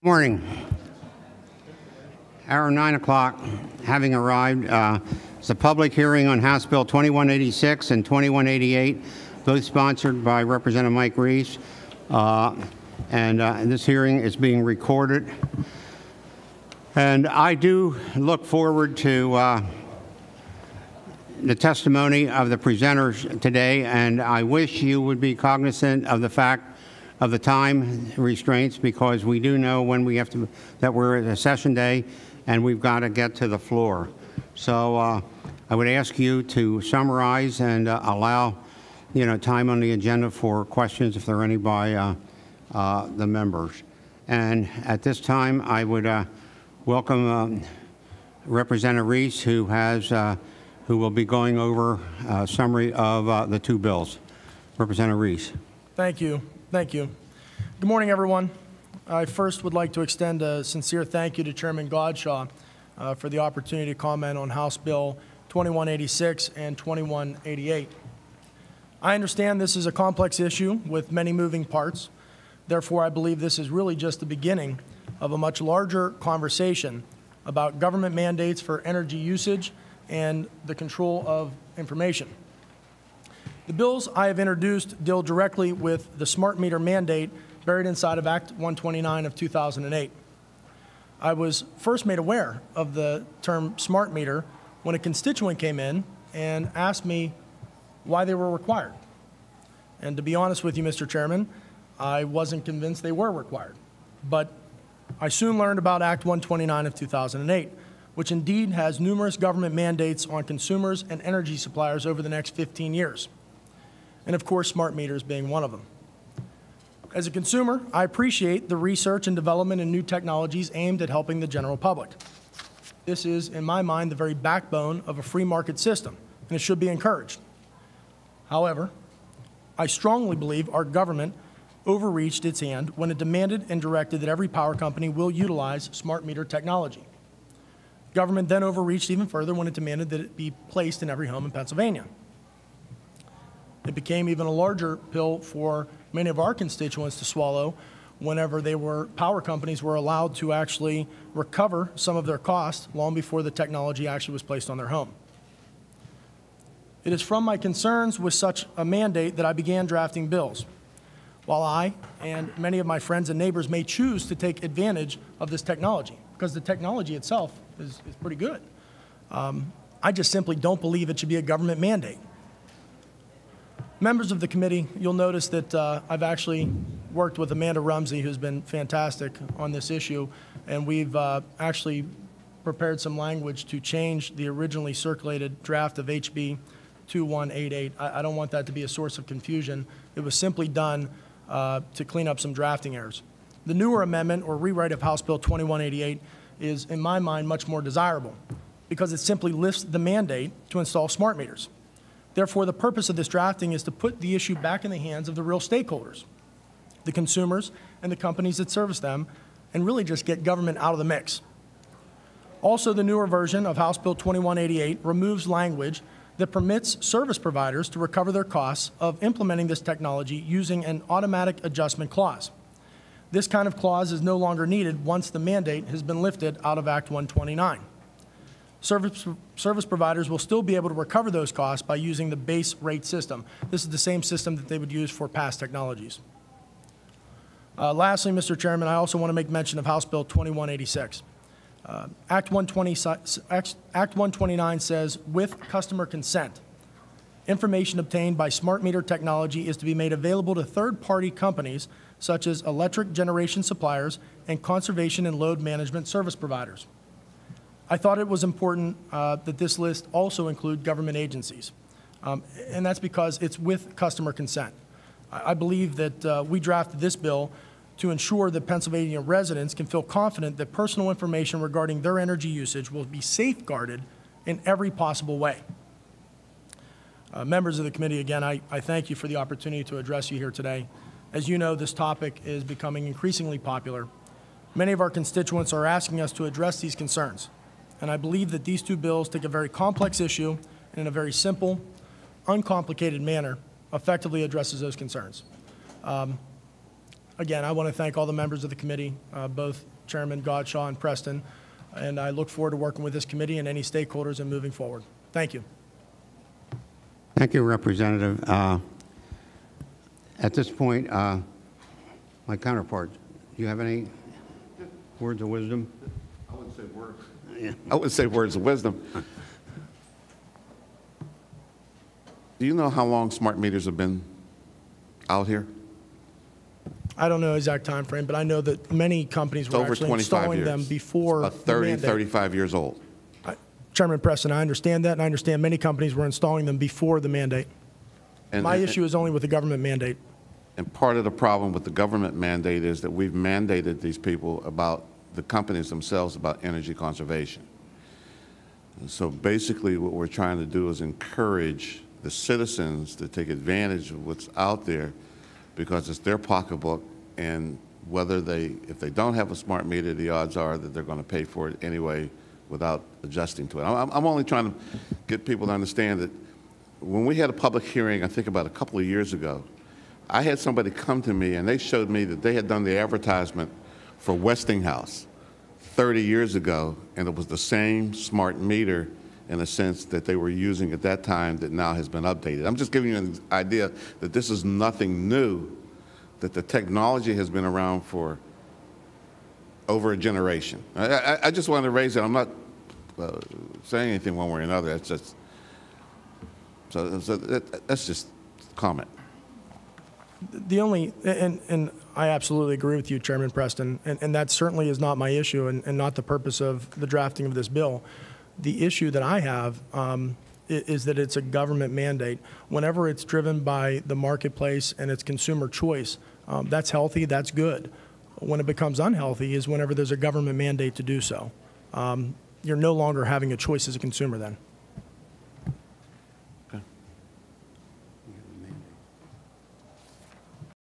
Morning. Hour 9 o'clock, having arrived. It's a public hearing on House Bill 2186 and 2188, both sponsored by Representative Mike Reese. And this hearing is being recorded. And I do look forward to the testimony of the presenters today, and I wish you would be cognizant of the fact of the time restraints, because we do know when we have to, that we're at a session day and we've got to get to the floor. So I would ask you to summarize and allow time on the agenda for questions if there are any by the members. And at this time I would welcome Representative Reese, who will be going over a summary of the two bills. Representative Reese. Thank you. Thank you. Good morning, everyone. I first would like to extend a sincere thank you to Chairman Godshaw for the opportunity to comment on House Bill 2186 and 2188. I understand this is a complex issue with many moving parts. Therefore, I believe this is really just the beginning of a much larger conversation about government mandates for energy usage and the control of information. The bills I have introduced deal directly with the smart meter mandate buried inside of Act 129 of 2008. I was first made aware of the term smart meter when a constituent came in and asked me why they were required. And to be honest with you, Mr. Chairman, I wasn't convinced they were required. But I soon learned about Act 129 of 2008, which indeed has numerous government mandates on consumers and energy suppliers over the next 15 years. And of course, smart meters being one of them. As a consumer, I appreciate the research and development in new technologies aimed at helping the general public. This is, in my mind, the very backbone of a free market system, and it should be encouraged. However, I strongly believe our government overreached its hand when it demanded and directed that every power company will utilize smart meter technology. Government then overreached even further when it demanded that it be placed in every home in Pennsylvania. It became even a larger pill for many of our constituents to swallow whenever power companies were allowed to actually recover some of their costs long before the technology actually was placed on their home. It is from my concerns with such a mandate that I began drafting bills. While I and many of my friends and neighbors may choose to take advantage of this technology, because the technology itself is pretty good, I just simply don't believe it should be a government mandate. Members of the committee, you'll notice that I've actually worked with Amanda Rumsey, who's been fantastic on this issue, and we've actually prepared some language to change the originally circulated draft of HB 2188. I don't want that to be a source of confusion. It was simply done to clean up some drafting errors. The newer amendment or rewrite of House Bill 2188 is, in my mind, much more desirable because it simply lifts the mandate to install smart meters. Therefore, the purpose of this drafting is to put the issue back in the hands of the real stakeholders, the consumers and the companies that service them, and really just get government out of the mix. Also, the newer version of House Bill 2188 removes language that permits service providers to recover their costs of implementing this technology using an automatic adjustment clause. This kind of clause is no longer needed once the mandate has been lifted out of Act 129. Service providers will still be able to recover those costs by using the base rate system. This is the same system that they would use for past technologies. Lastly, Mr. Chairman, I also want to make mention of House Bill 2186. Act 129 says, with customer consent, information obtained by smart meter technology is to be made available to third-party companies such as electric generation suppliers and conservation and load management service providers. I thought it was important that this list also include government agencies, and that's because it's with customer consent. I believe that we drafted this bill to ensure that Pennsylvania residents can feel confident that personal information regarding their energy usage will be safeguarded in every possible way. Members of the committee, again, I thank you for the opportunity to address you here today. As you know, this topic is becoming increasingly popular. Many of our constituents are asking us to address these concerns. And I believe that these two bills take a very complex issue and in a very simple, uncomplicated manner effectively addresses those concerns. Again, I want to thank all the members of the committee, both Chairman Godshaw and Preston, and I look forward to working with this committee and any stakeholders and moving forward. Thank you. Thank you, Representative. At this point, my counterpart, do you have any words of wisdom? I wouldn't say words. Yeah. I wouldn't say words of wisdom. Do you know how long smart meters have been out here? I don't know the exact time frame, but I know that many companies It's were over actually 25 installing years. them before It's about the 30, mandate. 35 years old. Chairman Preston, I understand that, and I understand many companies were installing them before the mandate. My issue is only with the government mandate. And part of the problem with the government mandate is that we've mandated these people about the companies themselves about energy conservation. And so basically what we're trying to do is encourage the citizens to take advantage of what's out there because it's their pocketbook, and if they don't have a smart meter, the odds are that they're going to pay for it anyway without adjusting to it. I'm only trying to get people to understand that when we had a public hearing, I think about a couple of years ago, I had somebody come to me and they showed me that they had done the advertisement for Westinghouse 30 years ago, and it was the same smart meter in a sense that they were using at that time that now has been updated. I'm just giving you an idea that this is nothing new, that the technology has been around for over a generation. I just wanted to raise it. I'm not saying anything one way or another. That's just, that's just a comment. The only, and I absolutely agree with you, Chairman Preston, and that certainly is not my issue and not the purpose of the drafting of this bill. The issue that I have is that it's a government mandate. Whenever it's driven by the marketplace and it's consumer choice, that's healthy, that's good. When it becomes unhealthy is whenever there's a government mandate to do so. You're no longer having a choice as a consumer then.